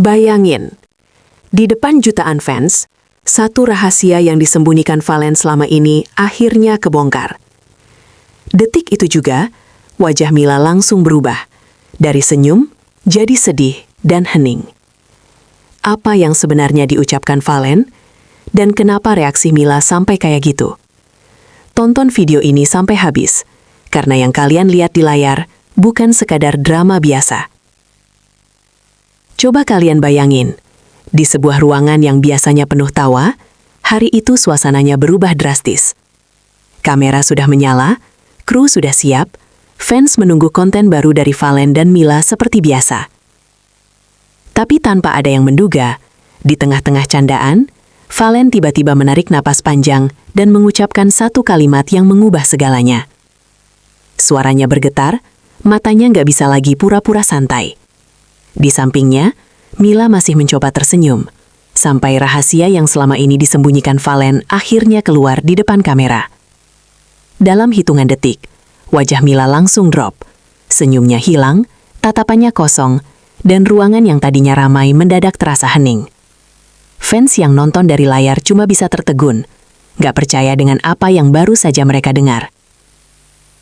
Bayangin, di depan jutaan fans, satu rahasia yang disembunyikan Valen selama ini akhirnya kebongkar. Detik itu juga, wajah Mila langsung berubah. Dari senyum, jadi sedih dan hening. Apa yang sebenarnya diucapkan Valen, dan kenapa reaksi Mila sampai kayak gitu? Tonton video ini sampai habis, karena yang kalian lihat di layar bukan sekadar drama biasa. Coba kalian bayangin, di sebuah ruangan yang biasanya penuh tawa, hari itu suasananya berubah drastis. Kamera sudah menyala, kru sudah siap, fans menunggu konten baru dari Valen dan Mila seperti biasa. Tapi tanpa ada yang menduga, di tengah-tengah candaan, Valen tiba-tiba menarik napas panjang dan mengucapkan satu kalimat yang mengubah segalanya. Suaranya bergetar, matanya nggak bisa lagi pura-pura santai. Di sampingnya, Mila masih mencoba tersenyum, sampai rahasia yang selama ini disembunyikan Valen akhirnya keluar di depan kamera. Dalam hitungan detik, wajah Mila langsung drop. Senyumnya hilang, tatapannya kosong, dan ruangan yang tadinya ramai mendadak terasa hening. Fans yang nonton dari layar cuma bisa tertegun, nggak percaya dengan apa yang baru saja mereka dengar.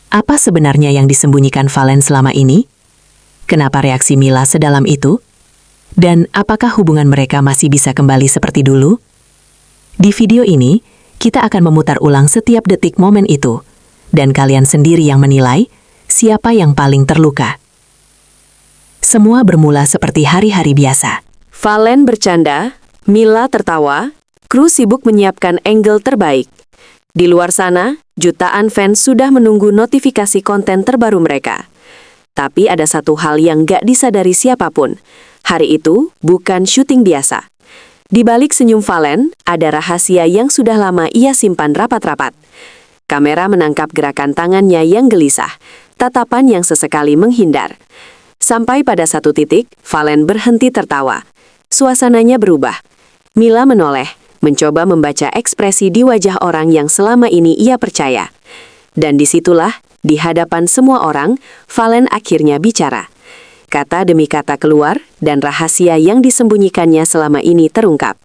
Apa sebenarnya yang disembunyikan Valen selama ini? Kenapa reaksi Mila sedalam itu? Dan apakah hubungan mereka masih bisa kembali seperti dulu? Di video ini, kita akan memutar ulang setiap detik momen itu, dan kalian sendiri yang menilai siapa yang paling terluka. Semua bermula seperti hari-hari biasa. Valen bercanda, Mila tertawa, kru sibuk menyiapkan angle terbaik. Di luar sana, jutaan fans sudah menunggu notifikasi konten terbaru mereka. Tapi ada satu hal yang gak disadari siapapun. Hari itu bukan syuting biasa. Di balik senyum Valen, ada rahasia yang sudah lama ia simpan rapat-rapat. Kamera menangkap gerakan tangannya yang gelisah, tatapan yang sesekali menghindar. Sampai pada satu titik, Valen berhenti tertawa. Suasananya berubah. Mila menoleh, mencoba membaca ekspresi di wajah orang yang selama ini ia percaya. Dan disitulah, di hadapan semua orang, Valen akhirnya bicara. Kata demi kata keluar, dan rahasia yang disembunyikannya selama ini terungkap.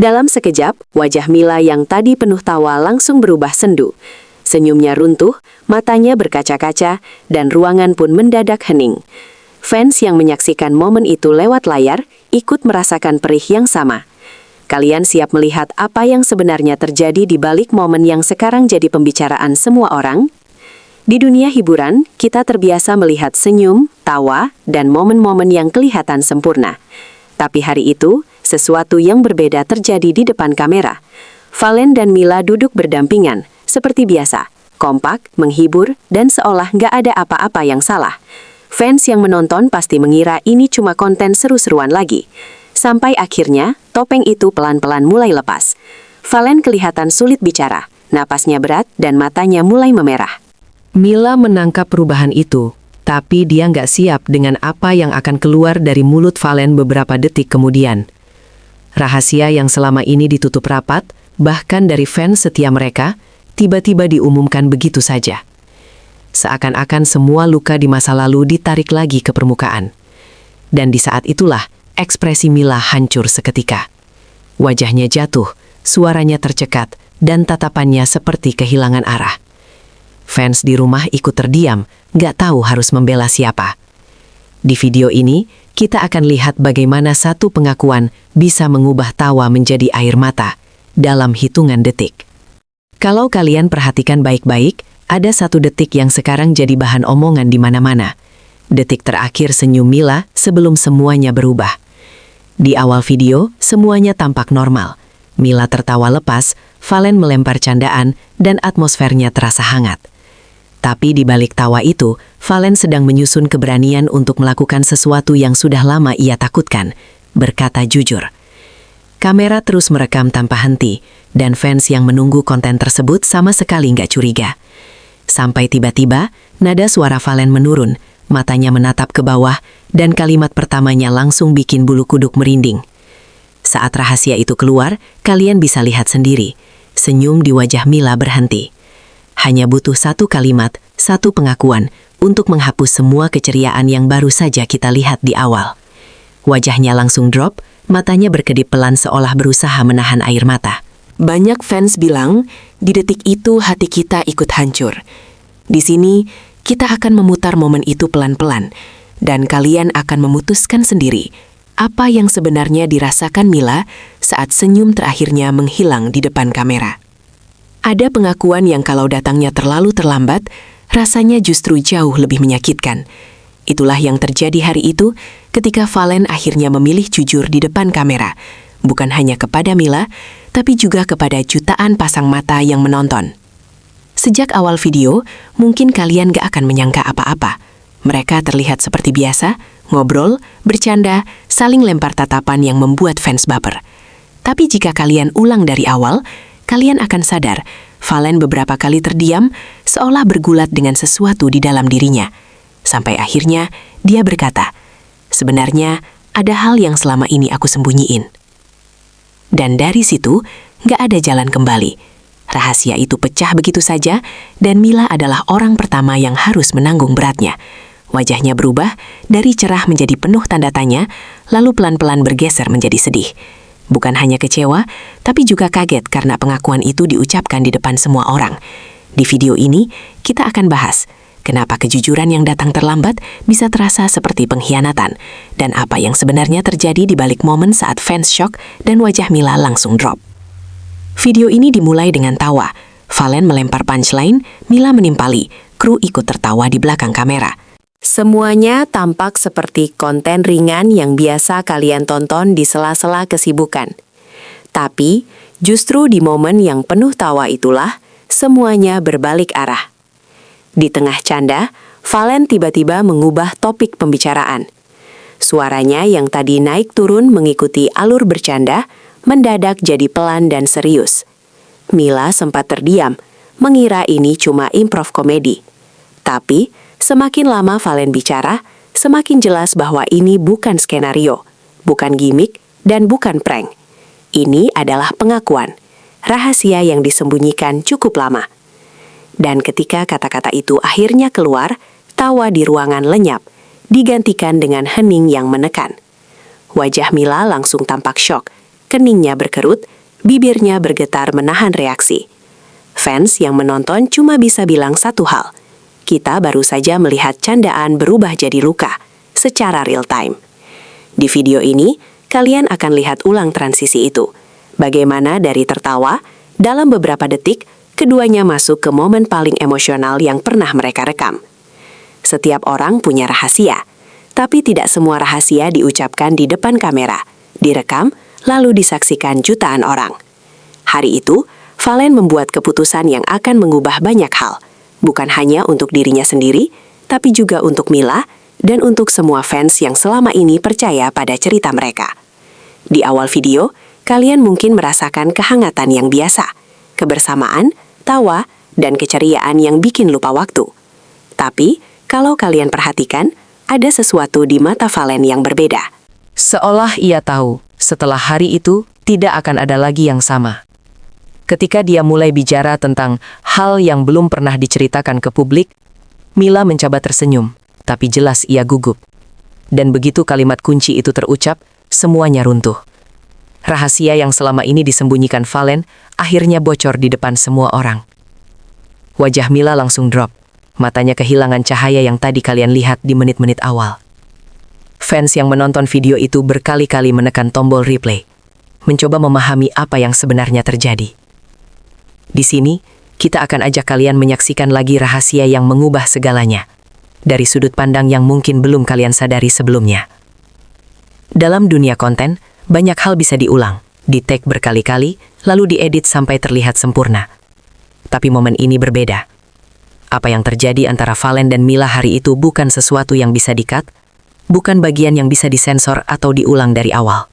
Dalam sekejap, wajah Mila yang tadi penuh tawa langsung berubah sendu. Senyumnya runtuh, matanya berkaca-kaca, dan ruangan pun mendadak hening. Fans yang menyaksikan momen itu lewat layar, ikut merasakan perih yang sama. Kalian siap melihat apa yang sebenarnya terjadi di balik momen yang sekarang jadi pembicaraan semua orang? Di dunia hiburan, kita terbiasa melihat senyum, tawa, dan momen-momen yang kelihatan sempurna. Tapi hari itu, sesuatu yang berbeda terjadi di depan kamera. Valen dan Mila duduk berdampingan, seperti biasa, kompak, menghibur, dan seolah nggak ada apa-apa yang salah. Fans yang menonton pasti mengira ini cuma konten seru-seruan lagi. Sampai akhirnya, topeng itu pelan-pelan mulai lepas. Valen kelihatan sulit bicara, napasnya berat, dan matanya mulai memerah. Mila menangkap perubahan itu, tapi dia nggak siap dengan apa yang akan keluar dari mulut Valen beberapa detik kemudian. Rahasia yang selama ini ditutup rapat, bahkan dari fans setia mereka, tiba-tiba diumumkan begitu saja. Seakan-akan semua luka di masa lalu ditarik lagi ke permukaan. Dan di saat itulah, ekspresi Mila hancur seketika. Wajahnya jatuh, suaranya tercekat, dan tatapannya seperti kehilangan arah. Fans di rumah ikut terdiam, nggak tahu harus membela siapa. Di video ini, kita akan lihat bagaimana satu pengakuan bisa mengubah tawa menjadi air mata dalam hitungan detik. Kalau kalian perhatikan baik-baik, ada satu detik yang sekarang jadi bahan omongan di mana-mana. Detik terakhir senyum Mila sebelum semuanya berubah. Di awal video, semuanya tampak normal. Mila tertawa lepas, Valen melempar candaan, dan atmosfernya terasa hangat. Tapi di balik tawa itu, Valen sedang menyusun keberanian untuk melakukan sesuatu yang sudah lama ia takutkan, berkata jujur. Kamera terus merekam tanpa henti, dan fans yang menunggu konten tersebut sama sekali nggak curiga. Sampai tiba-tiba, nada suara Valen menurun, matanya menatap ke bawah, dan kalimat pertamanya langsung bikin bulu kuduk merinding. Saat rahasia itu keluar, kalian bisa lihat sendiri, senyum di wajah Mila berhenti. Hanya butuh satu kalimat, satu pengakuan, untuk menghapus semua keceriaan yang baru saja kita lihat di awal. Wajahnya langsung drop, matanya berkedip pelan seolah berusaha menahan air mata. Banyak fans bilang, di detik itu hati kita ikut hancur. Di sini, kita akan memutar momen itu pelan-pelan, dan kalian akan memutuskan sendiri apa yang sebenarnya dirasakan Mila saat senyum terakhirnya menghilang di depan kamera. Ada pengakuan yang kalau datangnya terlalu terlambat, rasanya justru jauh lebih menyakitkan. Itulah yang terjadi hari itu ketika Valen akhirnya memilih jujur di depan kamera, bukan hanya kepada Mila, tapi juga kepada jutaan pasang mata yang menonton. Sejak awal video, mungkin kalian gak akan menyangka apa-apa. Mereka terlihat seperti biasa, ngobrol, bercanda, saling lempar tatapan yang membuat fans baper. Tapi jika kalian ulang dari awal, kalian akan sadar, Valen beberapa kali terdiam, seolah bergulat dengan sesuatu di dalam dirinya. Sampai akhirnya, dia berkata, "Sebenarnya, ada hal yang selama ini aku sembunyiin." Dan dari situ, gak ada jalan kembali. Rahasia itu pecah begitu saja, dan Mila adalah orang pertama yang harus menanggung beratnya. Wajahnya berubah, dari cerah menjadi penuh tanda tanya, lalu pelan-pelan bergeser menjadi sedih. Bukan hanya kecewa, tapi juga kaget karena pengakuan itu diucapkan di depan semua orang. Di video ini, kita akan bahas kenapa kejujuran yang datang terlambat bisa terasa seperti pengkhianatan, dan apa yang sebenarnya terjadi di balik momen saat fans shock dan wajah Mila langsung drop. Video ini dimulai dengan tawa. Valen melempar punchline, Mila menimpali, kru ikut tertawa di belakang kamera. Semuanya tampak seperti konten ringan yang biasa kalian tonton di sela-sela kesibukan. Tapi, justru di momen yang penuh tawa itulah, semuanya berbalik arah. Di tengah canda, Valen tiba-tiba mengubah topik pembicaraan. Suaranya yang tadi naik turun mengikuti alur bercanda, mendadak jadi pelan dan serius. Mila sempat terdiam, mengira ini cuma improv komedi. Tapi, semakin lama Valen bicara, semakin jelas bahwa ini bukan skenario, bukan gimmick, dan bukan prank. Ini adalah pengakuan, rahasia yang disembunyikan cukup lama. Dan ketika kata-kata itu akhirnya keluar, tawa di ruangan lenyap, digantikan dengan hening yang menekan. Wajah Mila langsung tampak syok, keningnya berkerut, bibirnya bergetar menahan reaksi. Fans yang menonton cuma bisa bilang satu hal, kita baru saja melihat candaan berubah jadi luka, secara real time. Di video ini, kalian akan lihat ulang transisi itu. Bagaimana dari tertawa, dalam beberapa detik, keduanya masuk ke momen paling emosional yang pernah mereka rekam. Setiap orang punya rahasia, tapi tidak semua rahasia diucapkan di depan kamera, direkam, lalu disaksikan jutaan orang. Hari itu, Valen membuat keputusan yang akan mengubah banyak hal, bukan hanya untuk dirinya sendiri, tapi juga untuk Mila dan untuk semua fans yang selama ini percaya pada cerita mereka. Di awal video, kalian mungkin merasakan kehangatan yang biasa, kebersamaan, tawa, dan keceriaan yang bikin lupa waktu. Tapi, kalau kalian perhatikan, ada sesuatu di mata Valen yang berbeda. Seolah ia tahu, setelah hari itu, tidak akan ada lagi yang sama. Ketika dia mulai bicara tentang hal yang belum pernah diceritakan ke publik, Mila mencoba tersenyum, tapi jelas ia gugup. Dan begitu kalimat kunci itu terucap, semuanya runtuh. Rahasia yang selama ini disembunyikan Valen akhirnya bocor di depan semua orang. Wajah Mila langsung drop, matanya kehilangan cahaya yang tadi kalian lihat di menit-menit awal. Fans yang menonton video itu berkali-kali menekan tombol replay, mencoba memahami apa yang sebenarnya terjadi. Di sini, kita akan ajak kalian menyaksikan lagi rahasia yang mengubah segalanya, dari sudut pandang yang mungkin belum kalian sadari sebelumnya. Dalam dunia konten, banyak hal bisa diulang, di-take berkali-kali, lalu diedit sampai terlihat sempurna. Tapi momen ini berbeda. Apa yang terjadi antara Valen dan Mila hari itu bukan sesuatu yang bisa di-cut, bukan bagian yang bisa disensor atau diulang dari awal.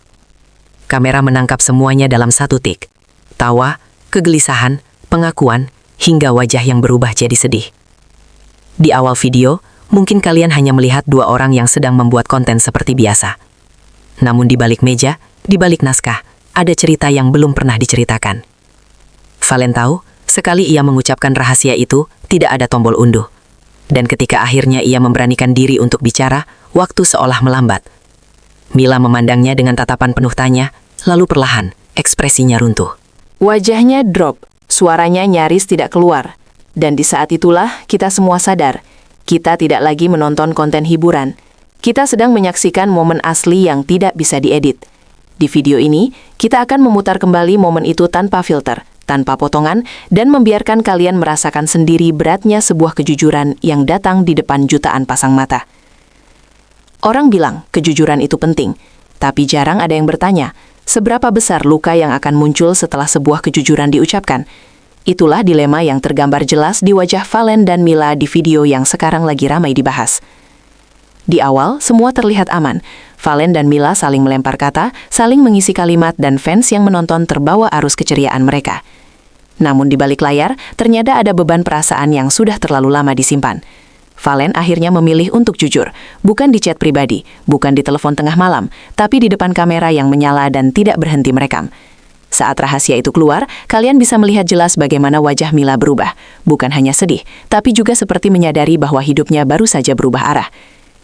Kamera menangkap semuanya dalam satu take. Tawa, kegelisahan, pengakuan, hingga wajah yang berubah jadi sedih. Di awal video, mungkin kalian hanya melihat dua orang yang sedang membuat konten seperti biasa. Namun di balik meja, di balik naskah, ada cerita yang belum pernah diceritakan. Valen tahu, sekali ia mengucapkan rahasia itu, tidak ada tombol unduh. Dan ketika akhirnya ia memberanikan diri untuk bicara, waktu seolah melambat. Mila memandangnya dengan tatapan penuh tanya, lalu perlahan, ekspresinya runtuh. Wajahnya drop, suaranya nyaris tidak keluar. Dan di saat itulah kita semua sadar, kita tidak lagi menonton konten hiburan. Kita sedang menyaksikan momen asli yang tidak bisa diedit. Di video ini, kita akan memutar kembali momen itu tanpa filter, tanpa potongan, dan membiarkan kalian merasakan sendiri beratnya sebuah kejujuran yang datang di depan jutaan pasang mata. Orang bilang kejujuran itu penting, tapi jarang ada yang bertanya, seberapa besar luka yang akan muncul setelah sebuah kejujuran diucapkan. Itulah dilema yang tergambar jelas di wajah Valen dan Mila di video yang sekarang lagi ramai dibahas. Di awal, semua terlihat aman. Valen dan Mila saling melempar kata, saling mengisi kalimat, dan fans yang menonton terbawa arus keceriaan mereka. Namun di balik layar, ternyata ada beban perasaan yang sudah terlalu lama disimpan. Valen akhirnya memilih untuk jujur, bukan di chat pribadi, bukan di telepon tengah malam, tapi di depan kamera yang menyala dan tidak berhenti merekam. Saat rahasia itu keluar, kalian bisa melihat jelas bagaimana wajah Mila berubah. Bukan hanya sedih, tapi juga seperti menyadari bahwa hidupnya baru saja berubah arah.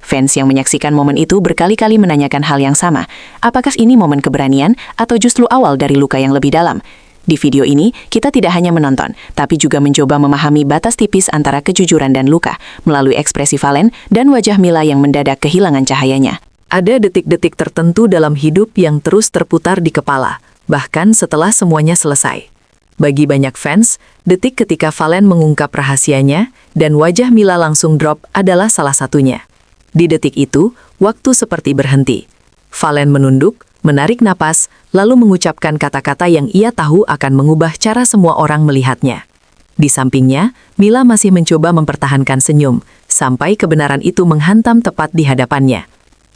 Fans yang menyaksikan momen itu berkali-kali menanyakan hal yang sama. Apakah ini momen keberanian atau justru awal dari luka yang lebih dalam? Di video ini, kita tidak hanya menonton, tapi juga mencoba memahami batas tipis antara kejujuran dan luka, melalui ekspresi Valen dan wajah Mila yang mendadak kehilangan cahayanya. Ada detik-detik tertentu dalam hidup yang terus terputar di kepala, bahkan setelah semuanya selesai. Bagi banyak fans, detik ketika Valen mengungkap rahasianya dan wajah Mila langsung drop adalah salah satunya. Di detik itu, waktu seperti berhenti. Valen menunduk, menarik napas, lalu mengucapkan kata-kata yang ia tahu akan mengubah cara semua orang melihatnya. Di sampingnya, Mila masih mencoba mempertahankan senyum, sampai kebenaran itu menghantam tepat di hadapannya.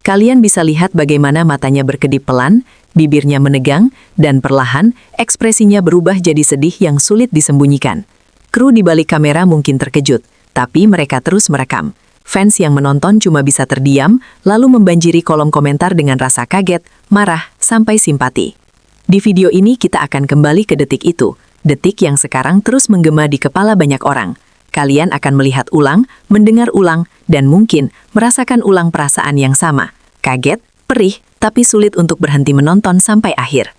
Kalian bisa lihat bagaimana matanya berkedip pelan, bibirnya menegang, dan perlahan, ekspresinya berubah jadi sedih yang sulit disembunyikan. Kru di balik kamera mungkin terkejut, tapi mereka terus merekam. Fans yang menonton cuma bisa terdiam, lalu membanjiri kolom komentar dengan rasa kaget, marah, sampai simpati. Di video ini kita akan kembali ke detik itu, detik yang sekarang terus menggema di kepala banyak orang. Kalian akan melihat ulang, mendengar ulang, dan mungkin merasakan ulang perasaan yang sama. Kaget, perih, tapi sulit untuk berhenti menonton sampai akhir.